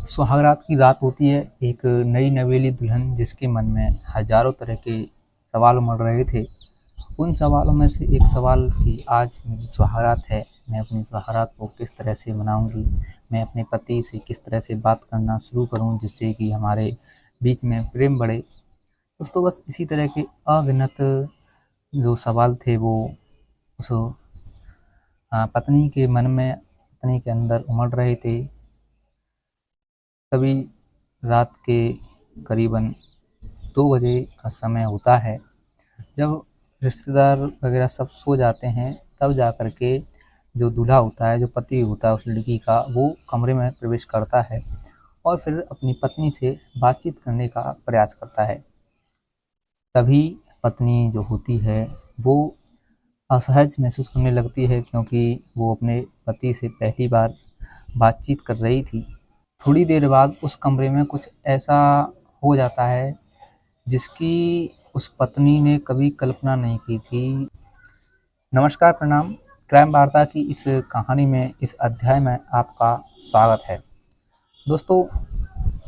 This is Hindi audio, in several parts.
सुहागरात की रात होती है। एक नई नवेली दुल्हन जिसके मन में हजारों तरह के सवाल उमड़ रहे थे। उन सवालों में से एक सवाल कि आज मेरी सुहागरात है, मैं अपनी सुहागरात को किस तरह से मनाऊंगी, मैं अपने पति से किस तरह से बात करना शुरू करूं जिससे कि हमारे बीच में प्रेम बढ़े। दोस्तों, बस इसी तरह के अगिनत जो सवाल थे वो उस पत्नी के मन में, पत्नी के अंदर उमड़ रहे थे। तभी रात के करीबन 2 बजे का समय होता है, जब रिश्तेदार वगैरह सब सो जाते हैं, तब जा कर के जो दूल्हा होता है, जो पति होता है उस लड़की का, वो कमरे में प्रवेश करता है और फिर अपनी पत्नी से बातचीत करने का प्रयास करता है। तभी पत्नी जो होती है वो असहज महसूस करने लगती है, क्योंकि वो अपने पति से पहली बार बातचीत कर रही थी। थोड़ी देर बाद उस कमरे में कुछ ऐसा हो जाता है जिसकी उस पत्नी ने कभी कल्पना नहीं की थी। नमस्कार, प्रणाम। क्राइम वार्ता की इस कहानी में, इस अध्याय में आपका स्वागत है। दोस्तों,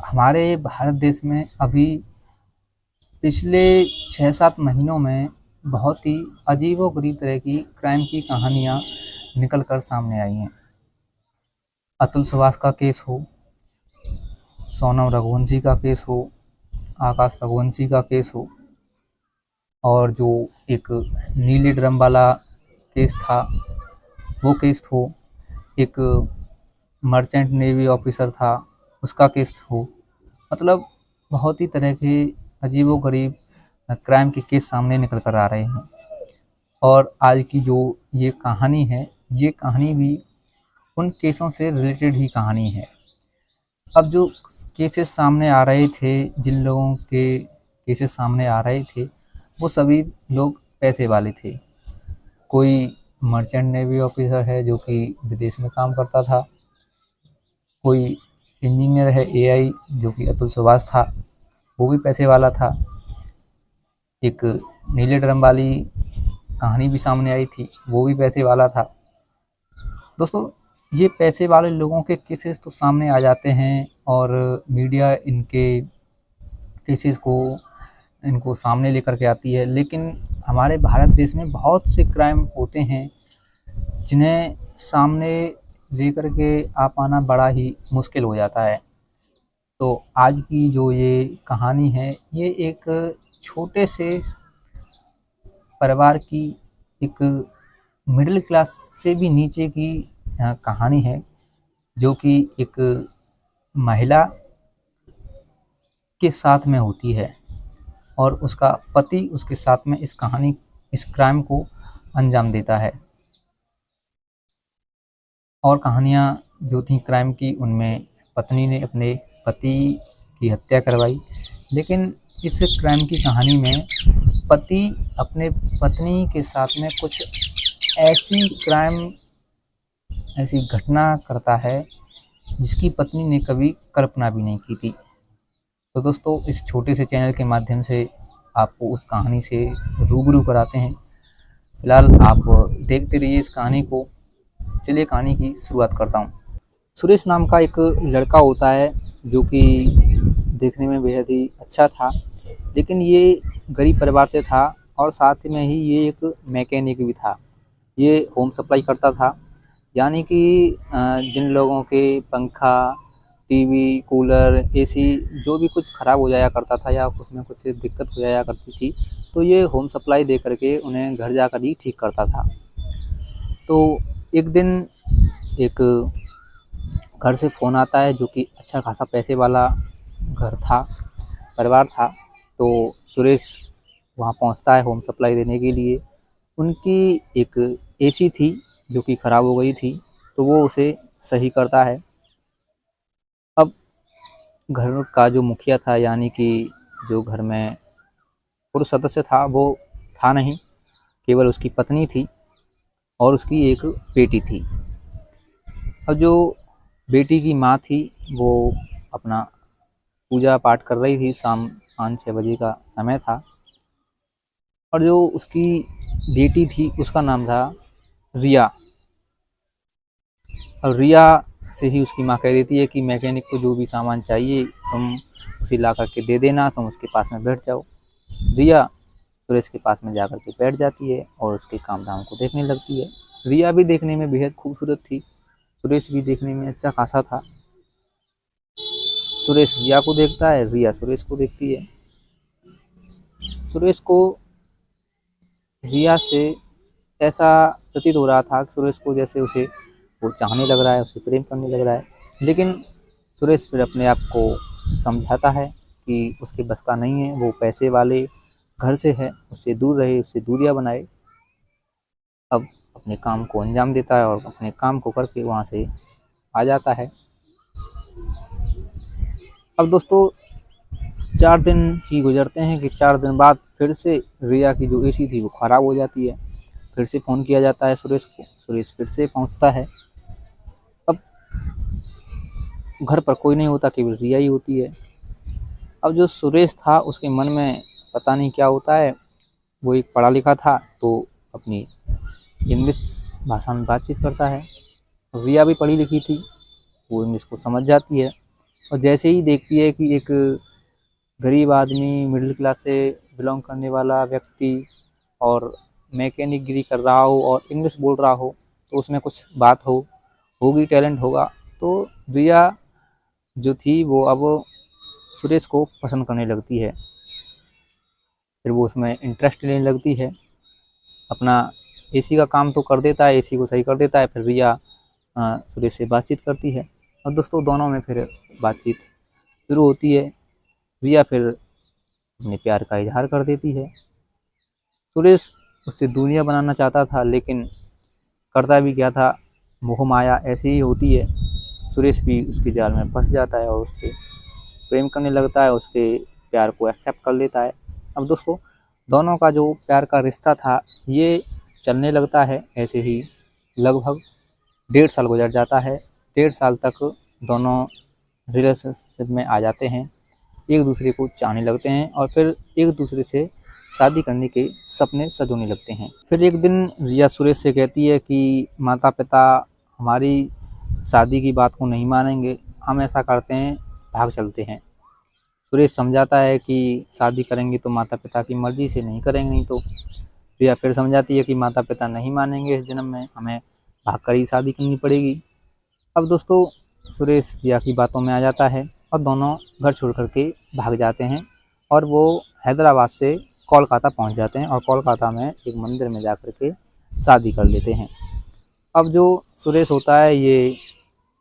हमारे भारत देश में अभी पिछले 6-7 महीनों में बहुत ही अजीबोगरीब तरह की क्राइम की कहानियाँ निकल कर सामने आई हैं। अतुल सुभाष का केस हो, सोनम रघुवंशी का केस हो, आकाश रघुवंशी का केस हो, और जो एक नीले ड्रम वाला केस था वो केस हो, एक मर्चेंट नेवी ऑफिसर था उसका केस हो। मतलब बहुत ही तरह के अजीबोगरीब क्राइम के केस सामने निकल कर आ रहे हैं। और आज की जो ये कहानी है, ये कहानी भी उन केसों से रिलेटेड ही कहानी है। अब जो केसेस सामने आ रहे थे, जिन लोगों के केसेस सामने आ रहे थे, वो सभी लोग पैसे वाले थे। कोई मर्चेंट नेवी ऑफिसर है जो कि विदेश में काम करता था, कोई इंजीनियर है एआई जो कि अतुल सुभाष था, वो भी पैसे वाला था। एक नीले ड्रम वाली कहानी भी सामने आई थी, वो भी पैसे वाला था। दोस्तों, ये पैसे वाले लोगों के केसेस तो सामने आ जाते हैं और मीडिया केसेस को इनको सामने लेकर के आती है, लेकिन हमारे भारत देश में बहुत से क्राइम होते हैं जिन्हें सामने लेकर के आ पाना बड़ा ही मुश्किल हो जाता है। तो आज की जो ये कहानी है, ये एक छोटे से परिवार की, एक मिडिल क्लास से भी नीचे की कहानी है, जो कि एक महिला के साथ में होती है और उसका पति उसके साथ में इस क्राइम को अंजाम देता है। और कहानियाँ जो थी क्राइम की, उनमें पत्नी ने अपने पति की हत्या करवाई, लेकिन इस क्राइम की कहानी में पति अपने पत्नी के साथ में कुछ ऐसी घटना करता है जिसकी पत्नी ने कभी कल्पना भी नहीं की थी। तो दोस्तों, इस छोटे से चैनल के माध्यम से आपको उस कहानी से रूबरू कराते हैं। फिलहाल आप देखते रहिए इस कहानी को। चलिए कहानी की शुरुआत करता हूँ। सुरेश नाम का एक लड़का होता है जो कि देखने में बेहद ही अच्छा था, लेकिन ये गरीब परिवार से था और साथ में ही ये एक मैकेनिक भी था। ये होम सप्लाई करता था, यानी कि जिन लोगों के पंखा, टीवी, कूलर, एसी जो भी कुछ ख़राब हो जाया करता था या उसमें कुछ दिक्कत हो जाया करती थी, तो ये होम सप्लाई दे करके उन्हें घर जाकर ही ठीक करता था। तो एक दिन एक घर से फ़ोन आता है, जो कि अच्छा खासा पैसे वाला घर था, परिवार था। तो सुरेश वहाँ पहुँचता है होम सप्लाई देने के लिए। उनकी एक एसी थी जो कि ख़राब हो गई थी, तो वो उसे सही करता है। अब घर का जो मुखिया था, यानी कि जो घर में पुरुष सदस्य था, वो था नहीं, केवल उसकी पत्नी थी और उसकी एक बेटी थी। अब जो बेटी की माँ थी, वो अपना पूजा पाठ कर रही थी। शाम 5-6 बजे का समय था और जो उसकी बेटी थी उसका नाम था रिया। और रिया से ही उसकी माँ कह देती है कि मैकेनिक को जो भी सामान चाहिए तुम उसे ला करके दे देना, तुम उसके पास में बैठ जाओ। रिया सुरेश के पास में जाकर के बैठ जाती है और उसके काम धाम को देखने लगती है। रिया भी देखने में बेहद खूबसूरत थी, सुरेश भी देखने में अच्छा खासा था। सुरेश रिया को देखता है, रिया सुरेश को देखती है। सुरेश को रिया से ऐसा प्रतीत हो रहा था कि सुरेश को जैसे उसे वो चाहने लग रहा है, उसे प्रेम करने लग रहा है। लेकिन सुरेश फिर अपने आप को समझाता है कि उसके बस का नहीं है, वो पैसे वाले घर से है, उससे दूर रहे, उससे दूरियां बनाए। अब अपने काम को अंजाम देता है और अपने काम को करके वहाँ से आ जाता है। अब दोस्तों 4 दिन ही गुजरते हैं कि 4 दिन बाद फिर से रिया की जो एसी थी वो ख़राब हो जाती है। फिर से फ़ोन किया जाता है सुरेश को, सुरेश फिर से पहुंचता है। अब घर पर कोई नहीं होता, केवल रिया ही होती है। अब जो सुरेश था उसके मन में पता नहीं क्या होता है, वो एक पढ़ा लिखा था तो अपनी इंग्लिश भाषा में बातचीत करता है। रिया भी पढ़ी लिखी थी, वो इंग्लिश को समझ जाती है और जैसे ही देखती है कि एक गरीब आदमी, मिडिल क्लास से बिलोंग करने वाला व्यक्ति और मैकेनिक गिरी कर रहा हो और इंग्लिश बोल रहा हो तो उसमें कुछ बात होगी, टैलेंट होगा। तो रिया जो थी वो अब सुरेश को पसंद करने लगती है। फिर वो उसमें इंटरेस्ट लेने लगती है। अपना एसी का काम तो कर देता है, एसी को सही कर देता है। फिर रिया सुरेश से बातचीत करती है और दोस्तों दोनों में फिर बातचीत शुरू होती है। रिया फिर अपने प्यार का इजहार कर देती है। सुरेश उससे दूरियां बनाना चाहता था, लेकिन करता भी क्या था, मोह माया ऐसी ही होती है। सुरेश भी उसके जाल में फंस जाता है और उससे प्रेम करने लगता है, उसके प्यार को एक्सेप्ट कर लेता है। अब दोस्तों दोनों का जो प्यार का रिश्ता था ये चलने लगता है। ऐसे ही लगभग 1.5 साल गुजर जाता है। 1.5 साल तक दोनों रिलेशनशिप में आ जाते हैं, एक दूसरे को चाहने लगते हैं और फिर एक दूसरे से शादी करने के सपने सजोने लगते हैं। फिर एक दिन रिया सुरेश से कहती है कि माता पिता हमारी शादी की बात को नहीं मानेंगे, हम ऐसा करते हैं भाग चलते हैं। सुरेश समझाता है कि शादी करेंगे तो माता पिता की मर्जी से, नहीं करेंगे नहीं तो। रिया फिर समझाती है कि माता पिता नहीं मानेंगे इस जन्म में, हमें भाग कर ही शादी करनी पड़ेगी। अब दोस्तों सुरेश रिया की बातों में आ जाता है और दोनों घर छोड़ करके भाग जाते हैं और वो हैदराबाद से कोलकाता पहुंच जाते हैं और कोलकाता में एक मंदिर में जा कर के शादी कर लेते हैं। अब जो सुरेश होता है ये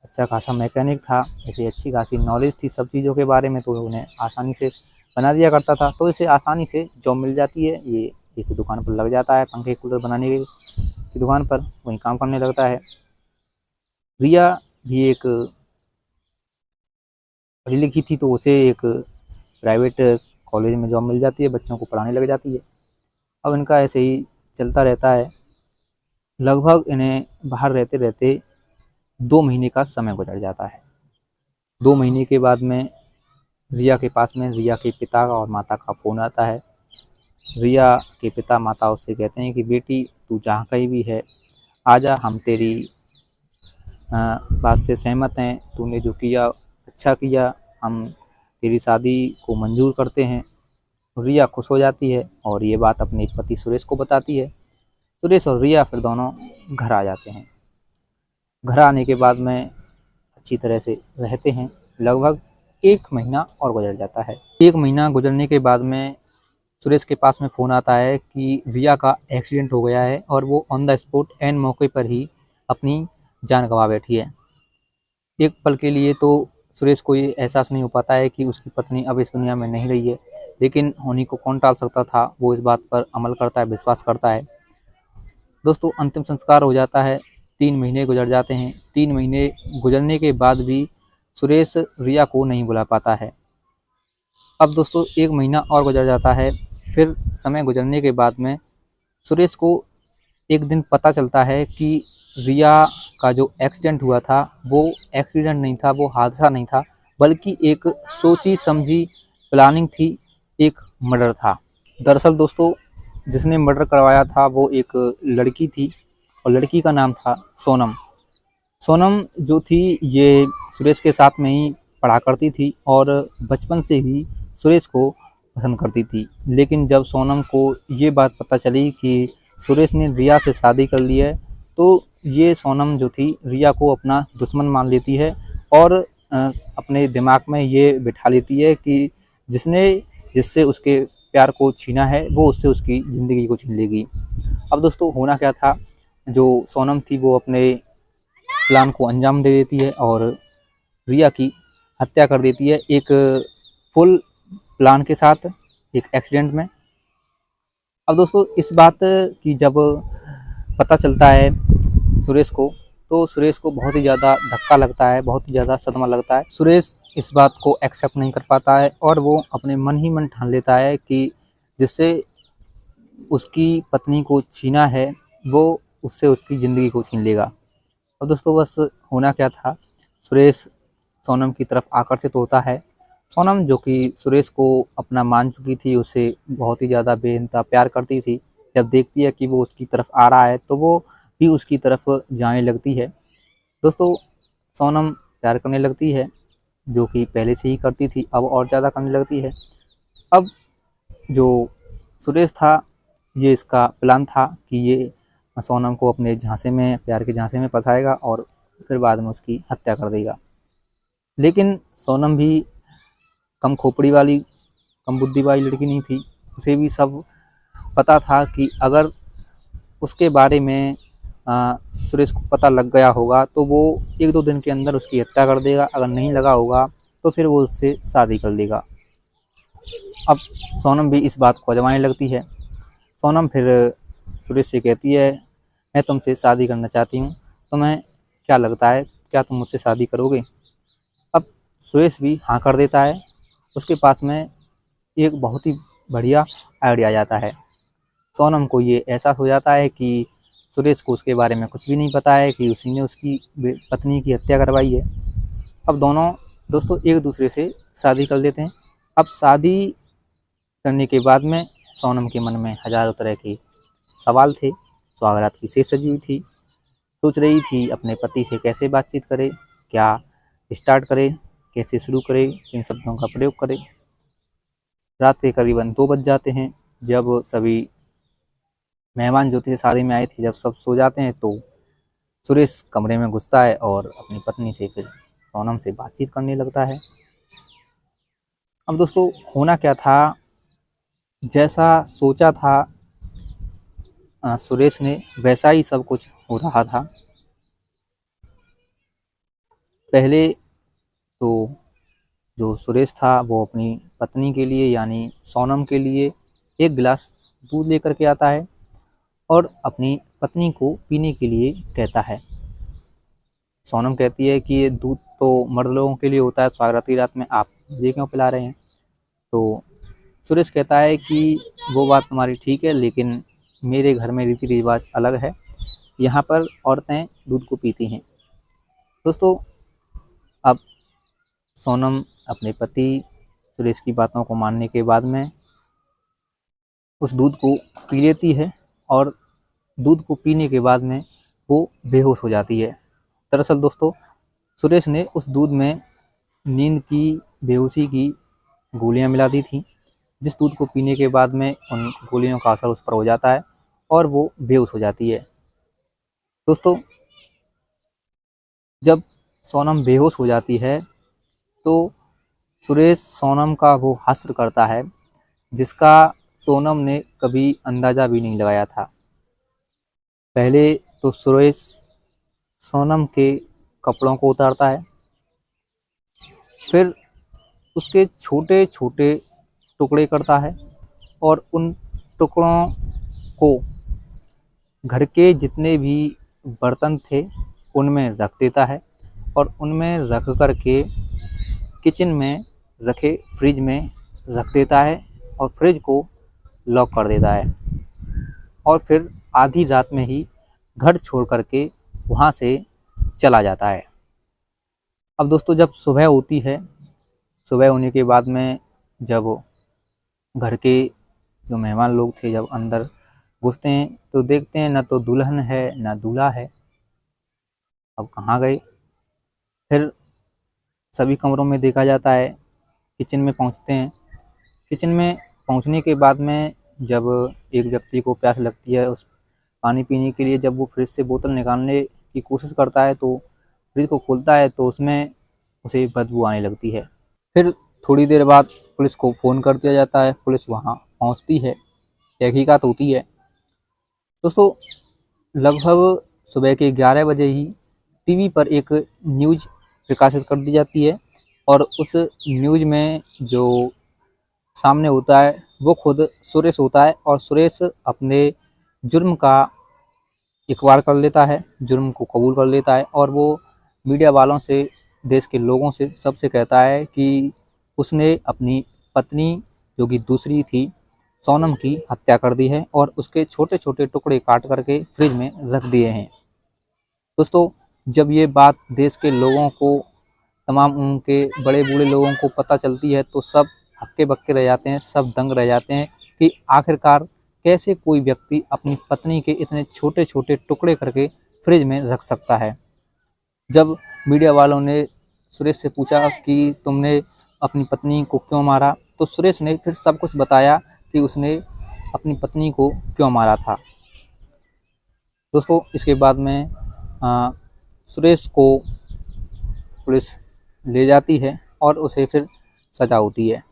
अच्छा खासा मैकेनिक था, इसे अच्छी खासी नॉलेज थी सब चीज़ों के बारे में, तो उन्हें आसानी से बना दिया करता था। तो इसे आसानी से जॉब मिल जाती है, ये एक दुकान पर लग जाता है, पंखे कूलर बनाने की दुकान पर वहीं काम करने लगता है। रिया भी एक पढ़ी लिखी थी तो उसे एक प्राइवेट कॉलेज में जॉब मिल जाती है, बच्चों को पढ़ाने लग जाती है। अब इनका ऐसे ही चलता रहता है। लगभग इन्हें बाहर रहते रहते 2 महीने का समय गुजर जाता है। 2 महीने के बाद में रिया के पास में रिया के पिता और माता का फ़ोन आता है। रिया के पिता माता उससे कहते हैं कि बेटी तू जहाँ कहीं भी है आजा, हम तेरी बात से सहमत हैं, तूने जो किया अच्छा किया, हम तेरी शादी को मंजूर करते हैं। रिया खुश हो जाती है और ये बात अपने पति सुरेश को बताती है। सुरेश और रिया फिर दोनों घर आ जाते हैं। घर आने के बाद में अच्छी तरह से रहते हैं। लगभग 1 महीना और गुजर जाता है। 1 महीना गुजरने के बाद में सुरेश के पास में फ़ोन आता है कि रिया का एक्सीडेंट हो गया है और वो ऑन द स्पॉट एन मौके पर ही अपनी जान गंवा बैठी है। एक पल के लिए तो सुरेश को ये एहसास नहीं हो पाता है कि उसकी पत्नी अब इस दुनिया में नहीं रही है, लेकिन होनी को कौन टाल सकता था, वो इस बात पर अमल करता है, विश्वास करता है। दोस्तों अंतिम संस्कार हो जाता है, 3 महीने गुजर जाते हैं। 3 महीने गुजरने के बाद भी सुरेश रिया को नहीं बुला पाता है। अब दोस्तों 1 महीना और गुजर जाता है। फिर समय गुजरने के बाद में सुरेश को एक दिन पता चलता है कि रिया का जो एक्सीडेंट हुआ था वो एक्सीडेंट नहीं था, वो हादसा नहीं था, बल्कि एक सोची समझी प्लानिंग थी, एक मर्डर था। दरअसल दोस्तों जिसने मर्डर करवाया था वो एक लड़की थी और लड़की का नाम था सोनम। सोनम जो थी ये सुरेश के साथ में ही पढ़ा करती थी और बचपन से ही सुरेश को पसंद करती थी। लेकिन जब सोनम को ये बात पता चली कि सुरेश ने रिया से शादी कर ली है, तो ये सोनम जो थी रिया को अपना दुश्मन मान लेती है और अपने दिमाग में ये बिठा लेती है कि जिससे उसके प्यार को छीना है वो उससे उसकी ज़िंदगी को छीन लेगी। अब दोस्तों होना क्या था, जो सोनम थी वो अपने प्लान को अंजाम दे देती है और रिया की हत्या कर देती है एक फुल प्लान के साथ, एक एक्सीडेंट में। अब दोस्तों इस बात की जब पता चलता है सुरेश को, तो सुरेश को बहुत ही ज़्यादा धक्का लगता है, बहुत ही ज़्यादा सदमा लगता है। सुरेश इस बात को एक्सेप्ट नहीं कर पाता है और वो अपने मन ही मन ठान लेता है कि जिससे उसकी पत्नी को छीना है वो उससे उसकी ज़िंदगी को छीन लेगा। और दोस्तों बस होना क्या था, सुरेश सोनम की तरफ आकर्षित होता है। सोनम जो कि सुरेश को अपना मान चुकी थी, उसे बहुत ही ज़्यादा बेइंतहा प्यार करती थी, जब देखती है कि वो उसकी तरफ आ रहा है तो वो भी उसकी तरफ जाने लगती है। दोस्तों सोनम प्यार करने लगती है, जो कि पहले से ही करती थी, अब और ज़्यादा करने लगती है। अब जो सुरेश था ये इसका प्लान था कि ये सोनम को अपने झांसे में, प्यार के झांसे में फंसाएगा और फिर बाद में उसकी हत्या कर देगा। लेकिन सोनम भी कम खोपड़ी वाली, कम बुद्धि वाली लड़की नहीं थी। उसे भी सब पता था कि अगर उसके बारे में सुरेश को पता लग गया होगा तो वो 1-2 दिन के अंदर उसकी हत्या कर देगा, अगर नहीं लगा होगा तो फिर वो उससे शादी कर लेगा। अब सोनम भी इस बात को आजमाने लगती है। सोनम फिर सुरेश से कहती है, मैं तुमसे शादी करना चाहती हूँ, तुम्हें क्या लगता है, क्या तुम मुझसे शादी करोगे? अब सुरेश भी हाँ कर देता है। उसके पास में एक बहुत ही बढ़िया आइडिया आ जाता है। सोनम को ये एहसास हो जाता है कि सुरेश को उसके बारे में कुछ भी नहीं पता है कि उसी ने उसकी पत्नी की हत्या करवाई है। अब दोनों दोस्तों एक दूसरे से शादी कर लेते हैं। अब शादी करने के बाद में सोनम के मन में हज़ारों तरह के सवाल थे। सुहागरात की सेज सजी हुई थी, सोच रही थी अपने पति से कैसे बातचीत करे, क्या स्टार्ट करे, कैसे शुरू करे, किन शब्दों का प्रयोग करे। रात के करीबन 2 बज जाते हैं। जब सभी मेहमान जो थे शादी में आए थे, जब सब सो जाते हैं तो सुरेश कमरे में घुसता है और अपनी पत्नी से फिर सोनम से बातचीत करने लगता है। अब दोस्तों होना क्या था, जैसा सोचा था सुरेश ने, वैसा ही सब कुछ हो रहा था। पहले तो जो सुरेश था वो अपनी पत्नी के लिए यानी सोनम के लिए 1 गिलास दूध लेकर के आता है और अपनी पत्नी को पीने के लिए कहता है। सोनम कहती है कि ये दूध तो मर्द लोगों के लिए होता है, सुहागरात की रात में आप मुझे क्यों पिला रहे हैं? तो सुरेश कहता है कि वो बात तुम्हारी ठीक है, लेकिन मेरे घर में रीति रिवाज अलग है, यहाँ पर औरतें दूध को पीती हैं। दोस्तों अब सोनम अपने पति सुरेश की बातों को मानने के बाद में उस दूध को पी लेती है और दूध को पीने के बाद में वो बेहोश हो जाती है। दरअसल दोस्तों सुरेश ने उस दूध में नींद की, बेहोशी की गोलियां मिला दी थी, जिस दूध को पीने के बाद में उन गोलियों का असर उस पर हो जाता है और वो बेहोश हो जाती है। दोस्तों जब सोनम बेहोश हो जाती है तो सुरेश सोनम का वो हश्र करता है जिसका सोनम ने कभी अंदाज़ा भी नहीं लगाया था। पहले तो सुरेश सोनम के कपड़ों को उतारता है, फिर उसके छोटे छोटे टुकड़े करता है और उन टुकड़ों को घर के जितने भी बर्तन थे उनमें रख देता है और उनमें रख कर के किचन में रखे फ्रिज में रख देता है और फ्रिज को लॉक कर देता है और फिर आधी रात में ही घर छोड़ करके वहाँ से चला जाता है। अब दोस्तों जब सुबह होती है, सुबह होने के बाद में जब घर के जो मेहमान लोग थे जब अंदर घुसते हैं तो देखते हैं न तो दुल्हन है न दूल्हा है। अब कहाँ गए। फिर सभी कमरों में देखा जाता है, किचन में पहुँचते हैं। किचन में पहुँचने के बाद में जब एक व्यक्ति को प्यास लगती है उस पानी पीने के लिए, जब वो फ्रिज से बोतल निकालने की कोशिश करता है तो फ्रिज को खोलता है तो उसमें उसे बदबू आने लगती है। फिर थोड़ी देर बाद पुलिस को फ़ोन कर दिया जाता है, पुलिस वहाँ पहुँचती है, तहकीकात होती है। दोस्तों, लगभग सुबह के 11 बजे ही टीवी पर एक न्यूज़ प्रकाशित कर दी जाती है और उस न्यूज़ में जो सामने होता है वो खुद सुरेश होता है और सुरेश अपने जुर्म का इकरार कर लेता है, जुर्म को कबूल कर लेता है और वो मीडिया वालों से, देश के लोगों से, सबसे कहता है कि उसने अपनी पत्नी जो कि दूसरी थी सोनम की हत्या कर दी है और उसके छोटे छोटे टुकड़े काट करके फ्रिज में रख दिए हैं। दोस्तों, जब ये बात देश के लोगों को, तमाम उनके बड़े बूढ़े लोगों को पता चलती है तो सब हक्के बक्के रह जाते हैं, सब दंग रह जाते हैं कि आखिरकार कैसे कोई व्यक्ति अपनी पत्नी के इतने छोटे छोटे टुकड़े करके फ्रिज में रख सकता है। जब मीडिया वालों ने सुरेश से पूछा कि तुमने अपनी पत्नी को क्यों मारा, तो सुरेश ने फिर सब कुछ बताया कि उसने अपनी पत्नी को क्यों मारा था। दोस्तों, इसके बाद में सुरेश को पुलिस ले जाती है और उसे फिर सजा होती है।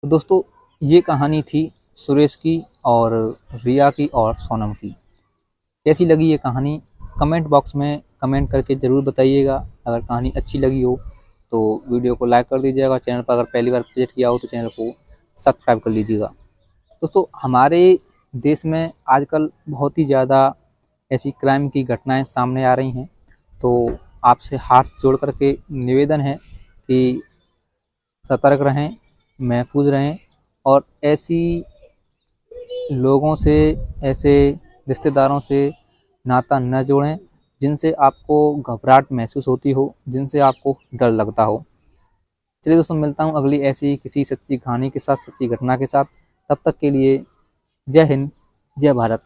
तो दोस्तों, ये कहानी थी सुरेश की और रिया की और सोनम की। कैसी लगी ये कहानी, कमेंट बॉक्स में कमेंट करके ज़रूर बताइएगा। अगर कहानी अच्छी लगी हो तो वीडियो को लाइक कर दीजिएगा, चैनल पर अगर पहली बार विजिट किया हो तो चैनल को सब्सक्राइब कर लीजिएगा। दोस्तों, हमारे देश में आजकल बहुत ही ज़्यादा ऐसी क्राइम की घटनाएं सामने आ रही हैं, तो आपसे हाथ जोड़ कर के निवेदन है कि सतर्क रहें, महफूज रहें और ऐसी लोगों से, ऐसे रिश्तेदारों से नाता न जोड़ें जिनसे आपको घबराहट महसूस होती हो, जिनसे आपको डर लगता हो। चलिए दोस्तों, मिलता हूँ अगली ऐसी किसी सच्ची कहानी के साथ, सच्ची घटना के साथ। तब तक के लिए जय हिंद, जय भारत।